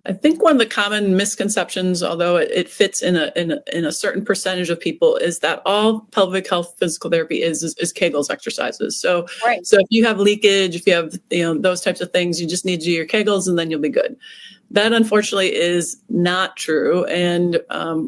I think one of the common misconceptions, although it fits in a certain percentage of people, is that all pelvic health physical therapy is Kegels exercises. So, Right. so if you have leakage, if you have those types of things, you just need to do your Kegels and then you'll be good. That unfortunately is not true. And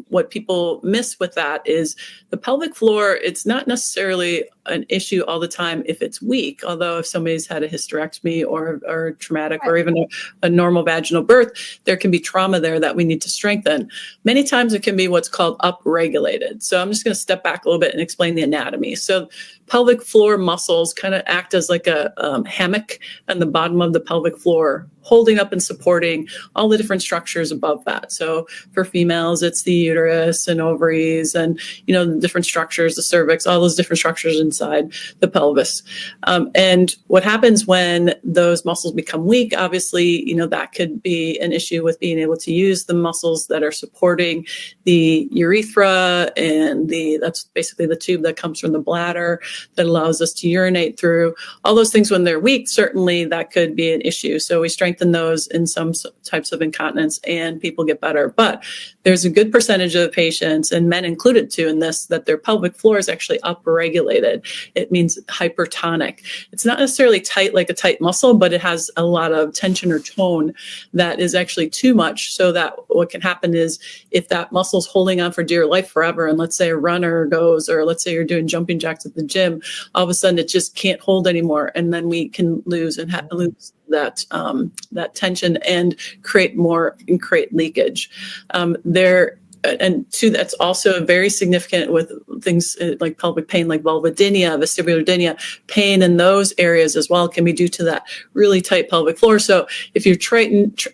what people miss with that is the pelvic floor, it's not necessarily an issue all the time if it's weak, although if somebody's had a hysterectomy or traumatic or even a normal vaginal birth, there can be trauma there that we need to strengthen. Many times it can be what's called upregulated. So I'm just going to step back a little bit and explain the anatomy. So pelvic floor muscles kind of act as like a hammock on the bottom of the pelvic floor, holding up and supporting all the different structures above that. So for females, it's the uterus and ovaries and, the different structures, the cervix, all those different structures inside the pelvis. And what happens when those muscles become weak, obviously, that could be an issue with being able to use the muscles that are supporting the urethra and that's basically the tube that comes from the bladder that allows us to urinate through. All those things, when they're weak, certainly that could be an issue. So we strengthen those in some types of incontinence and people get better. But there's a good percentage of patients, and men included too in this, that their pelvic floor is actually upregulated. It means hypertonic. It's not necessarily tight like a tight muscle, but it has a lot of tension or tone that is actually too much. So that what can happen is if that muscle's holding on for dear life forever, and let's say a runner goes, or let's say you're doing jumping jacks at the gym, all of a sudden it just can't hold anymore. And then we can lose that tension and create leakage. And two, that's also very significant with things like pelvic pain, like vulvodynia, vestibular dynia. Pain in those areas as well can be due to that really tight pelvic floor. So if you're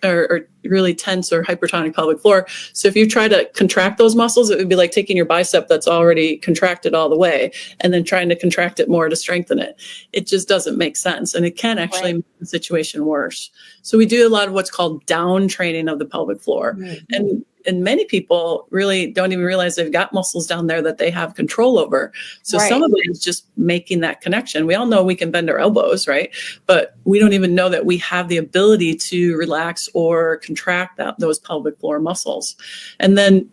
or really tense or hypertonic pelvic floor, so if you try to contract those muscles, it would be like taking your bicep that's already contracted all the way and then trying to contract it more to strengthen it. It just doesn't make sense, and it can actually make the situation worse. So we do a lot of what's called down training of the pelvic floor. Mm-hmm. And many people really don't even realize they've got muscles down there that they have control over. So some of it is just making that connection. We all know we can bend our elbows, right? But we don't even know that we have the ability to relax or contract those pelvic floor muscles. And then,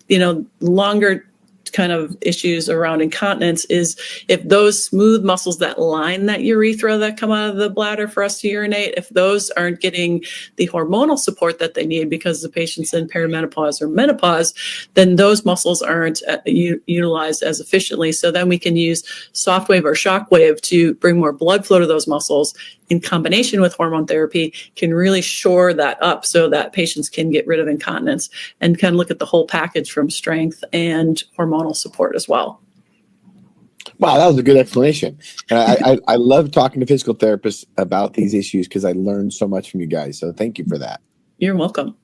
longer kind of issues around incontinence is if those smooth muscles that line that urethra that come out of the bladder for us to urinate, if those aren't getting the hormonal support that they need because the patient's in perimenopause or menopause, then those muscles aren't utilized as efficiently. So then we can use soft wave or shock wave to bring more blood flow to those muscles in combination with hormone therapy can really shore that up so that patients can get rid of incontinence and can look at the whole package from strength and hormonal support as well. Wow, that was a good explanation. And I love talking to physical therapists about these issues because I learned so much from you guys. So thank you for that. You're welcome.